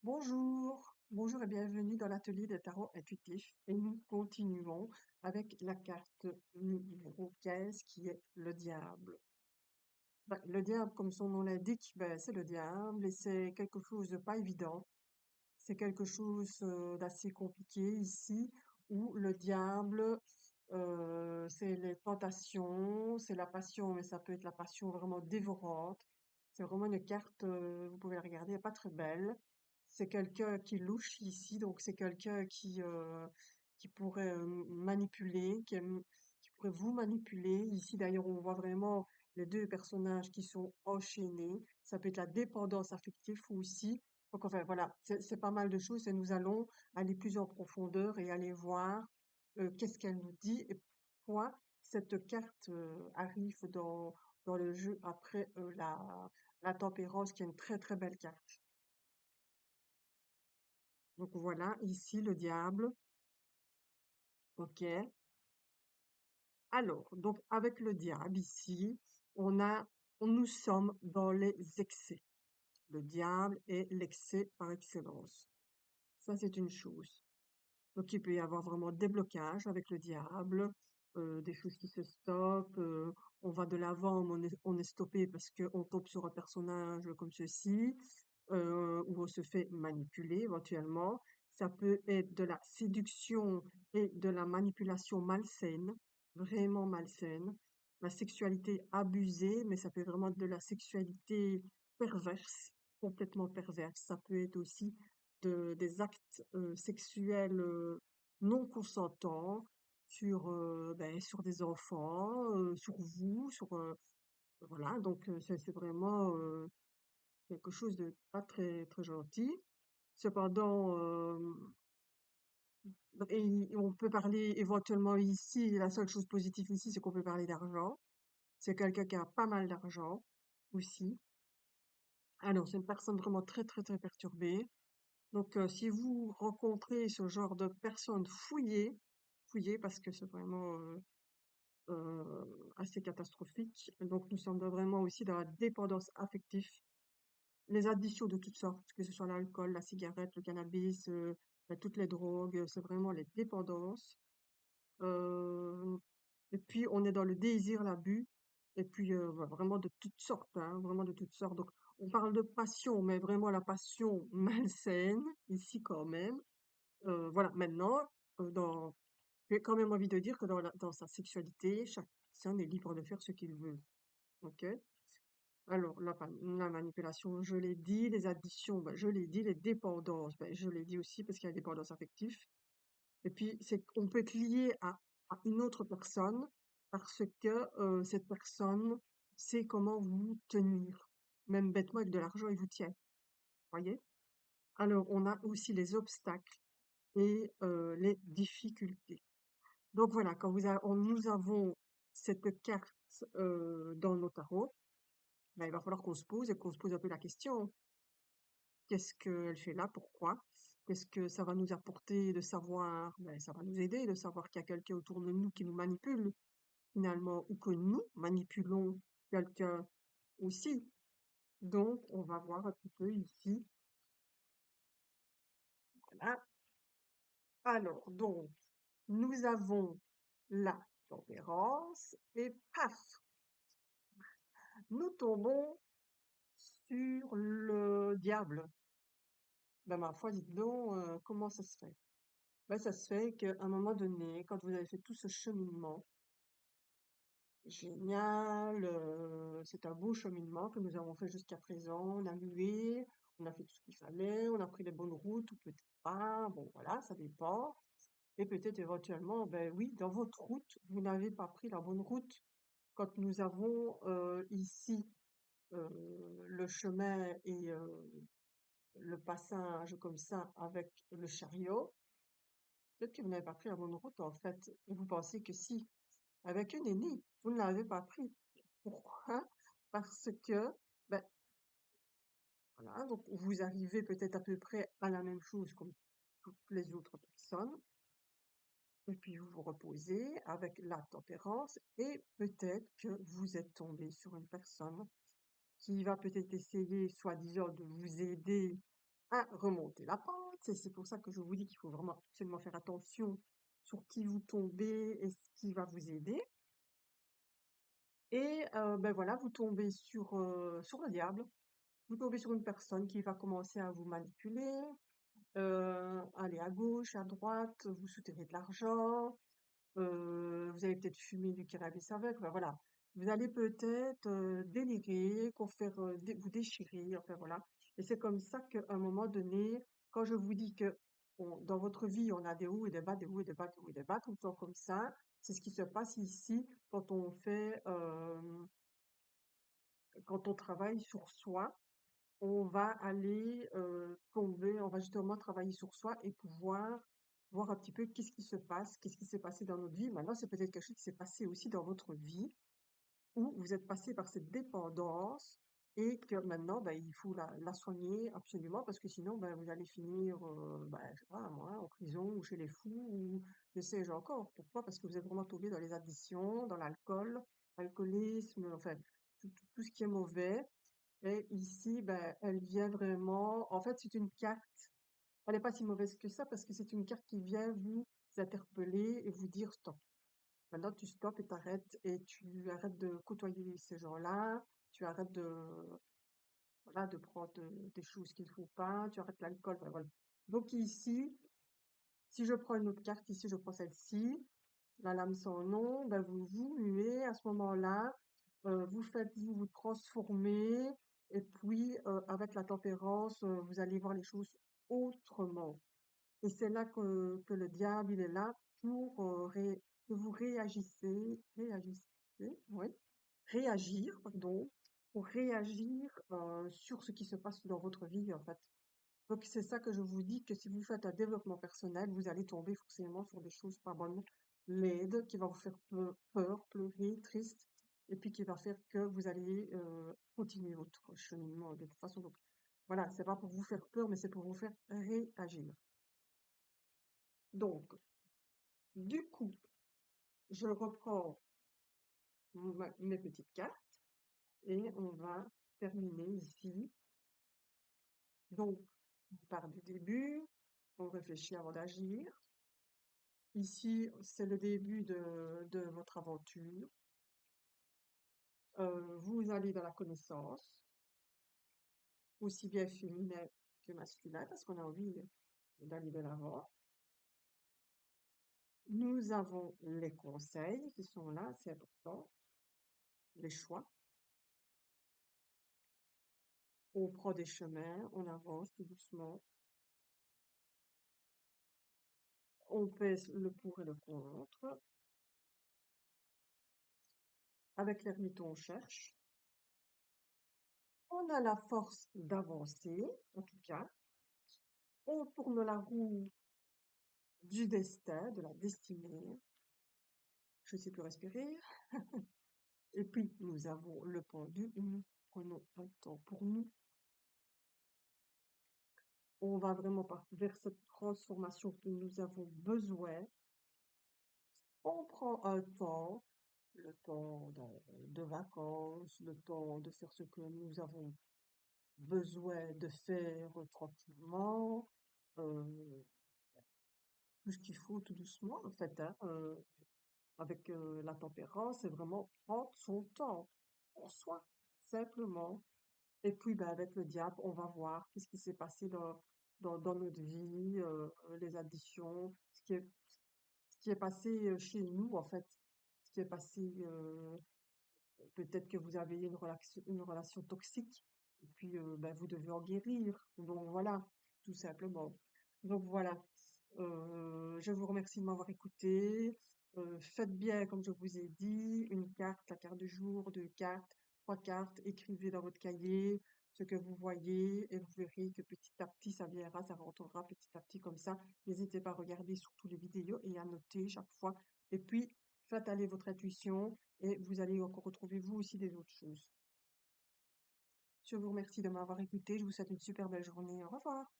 Bonjour et bienvenue dans l'atelier des tarots intuitifs. Et nous continuons avec la carte numéro 15 qui est le diable. Le diable, comme son nom l'indique, c'est le diable et c'est quelque chose de pas évident. C'est quelque chose d'assez compliqué ici où le diable, c'est les tentations, c'est la passion, mais ça peut être la passion vraiment dévorante. C'est vraiment une carte, vous pouvez la regarder, elle est pas très belle. C'est quelqu'un qui louche ici, donc c'est quelqu'un qui pourrait manipuler, qui pourrait vous manipuler. Ici, d'ailleurs, on voit vraiment les deux personnages qui sont enchaînés. Ça peut être la dépendance affective ou aussi. Donc, enfin, voilà, c'est pas mal de choses et nous allons aller plus en profondeur et aller voir qu'est-ce qu'elle nous dit et pourquoi cette carte arrive dans le jeu après la tempérance, qui est une très très belle carte. Donc voilà, ici le diable. Ok. Alors, donc avec le diable ici, on a, nous sommes dans les excès. Le diable est l'excès par excellence. Ça, c'est une chose. Donc il peut y avoir vraiment des blocages avec le diable, des choses qui se stoppent, on va de l'avant, mais on est stoppé parce qu'on tombe sur un personnage comme ceci, où on se fait manipuler éventuellement. Ça peut être de la séduction et de la manipulation malsaine, vraiment malsaine. La sexualité abusée, mais ça peut vraiment être de la sexualité perverse, complètement perverse. Ça peut être aussi des actes sexuels non consentants sur des enfants, sur vous, voilà. Donc c'est vraiment quelque chose de pas très très gentil. Cependant, on peut parler éventuellement ici, la seule chose positive ici, c'est qu'on peut parler d'argent. C'est quelqu'un qui a pas mal d'argent aussi. Alors, c'est une personne vraiment très très très perturbée. Donc, si vous rencontrez ce genre de personnes, fouillez parce que c'est vraiment assez catastrophique. Donc, nous sommes vraiment aussi dans la dépendance affective, les addictions de toutes sortes, que ce soit l'alcool, la cigarette, le cannabis, toutes les drogues, c'est vraiment les dépendances. Euh, et puis, on est dans le désir, l'abus, et puis vraiment de toutes sortes, hein, vraiment de toutes sortes. Donc, on parle de passion, mais vraiment la passion malsaine, ici quand même. Voilà, maintenant, j'ai quand même envie de dire que dans sa sexualité, chaque personne est libre de faire ce qu'il veut. Ok? Alors, la manipulation, je l'ai dit, les addictions, ben, je l'ai dit, les dépendances, ben, je l'ai dit aussi parce qu'il y a des dépendances affectives. Et puis, c'est qu'on peut être lié à une autre personne parce que cette personne sait comment vous tenir. Même bêtement, avec de l'argent, il vous tient. Voyez? Alors, on a aussi les obstacles et les difficultés. Donc voilà, quand nous avons cette carte dans nos tarots, ben, il va falloir qu'on se pose et qu'on se pose un peu la question. Qu'est-ce qu'elle fait là? Pourquoi? Qu'est-ce que ça va nous apporter de savoir? Ben, ça va nous aider de savoir qu'il y a quelqu'un autour de nous qui nous manipule, finalement, ou que nous manipulons quelqu'un aussi. Donc, on va voir un petit peu ici. Voilà. Alors, donc, nous avons la tempérance et paf, nous tombons sur le diable. Ben, ma foi, dites donc, comment ça se fait? Ben, ça se fait qu'à un moment donné, quand vous avez fait tout ce cheminement, génial, c'est un beau cheminement que nous avons fait jusqu'à présent. On a mué, on a fait tout ce qu'il fallait, on a pris les bonnes routes ou peut-être pas. Bon, voilà, ça dépend. Et peut-être éventuellement, ben oui, dans votre route, vous n'avez pas pris la bonne route. Quand nous avons ici le chemin et le passage comme ça avec le chariot, peut-être que vous n'avez pas pris la bonne route en fait. Et vous pensez que si, avec une nenni, vous ne l'avez pas pris. Pourquoi? Parce que, ben, voilà, donc vous arrivez peut-être à peu près à la même chose comme toutes les autres personnes, et puis vous vous reposez avec la tempérance, et peut-être que vous êtes tombé sur une personne qui va peut-être essayer, soi-disant, de vous aider à remonter la pente. Et c'est pour ça que je vous dis qu'il faut vraiment absolument faire attention sur qui vous tombez et ce qui va vous aider. Et ben voilà, vous tombez sur le diable. Vous tombez sur une personne qui va commencer à vous manipuler, aller à gauche, à droite, vous soutirez de l'argent, vous allez peut-être fumer du cannabis avec, enfin voilà. Vous allez peut-être délirer, vous déchirer, enfin voilà. Et c'est comme ça qu'à un moment donné, quand je vous dis que dans votre vie, on a des hauts et des bas, des hauts et des bas, des hauts et des bas, tout le temps comme ça, c'est ce qui se passe ici quand quand on travaille sur soi. On va aller tomber, on va justement travailler sur soi et pouvoir voir un petit peu qu'est-ce qui se passe, qu'est-ce qui s'est passé dans notre vie. Maintenant, c'est peut-être quelque chose qui s'est passé aussi dans votre vie où vous êtes passé par cette dépendance et que maintenant, ben, il faut la soigner absolument parce que sinon, ben, vous allez finir, ben, je sais pas, moi, en prison ou chez les fous ou je sais-je encore. Pourquoi? Parce que vous êtes vraiment tombé dans les addictions, dans l'alcool, l'alcoolisme, enfin, tout ce qui est mauvais. Et ici, ben, elle vient vraiment. En fait, c'est une carte. Elle n'est pas si mauvaise que ça parce que c'est une carte qui vient vous interpeller et vous dire stop. Maintenant, tu stops et t'arrêtes et tu arrêtes de côtoyer ces gens-là. Tu arrêtes voilà, de prendre des choses qu'il ne faut pas. Tu arrêtes l'alcool. Enfin, voilà. Donc ici, si je prends une autre carte, ici, je prends celle-ci, la lame sans nom, ben vous vous muez à ce moment-là, vous vous transformez, et puis avec la tempérance, vous allez voir les choses autrement. Et c'est là que le diable, il est là pour que vous oui, réagir, pardon, pour réagir sur ce qui se passe dans votre vie, en fait. Donc c'est ça que je vous dis, que si vous faites un développement personnel, vous allez tomber forcément sur des choses pas bonnes, laides, qui vont vous faire peur, pleurer, triste, et puis qui va faire que vous allez continuer votre cheminement de toute façon. Donc voilà, c'est pas pour vous faire peur, mais c'est pour vous faire réagir. Donc, du coup, je reprends mes petites cartes et on va terminer ici. Donc, on part du début, on réfléchit avant d'agir. Ici, c'est le début de votre aventure. Vous allez dans la connaissance, aussi bien féminin que masculin, parce qu'on a envie d'aller de l'avant. Nous avons les conseils qui sont là, c'est important, les choix. On prend des chemins, on avance tout doucement. On pèse le pour et le contre. Avec l'ermite, on cherche. On a la force d'avancer, en tout cas. On tourne la roue du destin, de la destinée. Je ne sais plus respirer. Et puis, nous avons le pendu. Nous prenons un temps pour nous. On va vraiment vers cette transformation que nous avons besoin. On prend un temps, le temps de vacances, le temps de faire ce que nous avons besoin de faire tranquillement, euh, tout ce qu'il faut tout doucement, en fait, hein, avec la tempérance, c'est vraiment prendre son temps pour soi, simplement. Et puis, ben, avec le diable, on va voir qu'est-ce qui s'est passé dans notre vie, les additions, ce qui est passé chez nous, en fait, ce qui est passé, peut-être que vous avez une relation toxique, et puis ben, vous devez en guérir. Donc voilà, tout simplement. Donc voilà. Je vous remercie de m'avoir écouté. Faites bien, comme je vous ai dit, une carte, la carte du jour, deux cartes, trois cartes. Écrivez dans votre cahier ce que vous voyez et vous verrez que petit à petit, ça viendra, ça rentrera petit à petit comme ça. N'hésitez pas à regarder surtout les vidéos et à noter chaque fois. Et puis, faites aller votre intuition et vous allez encore retrouver vous aussi des autres choses. Je vous remercie de m'avoir écouté. Je vous souhaite une super belle journée. Au revoir.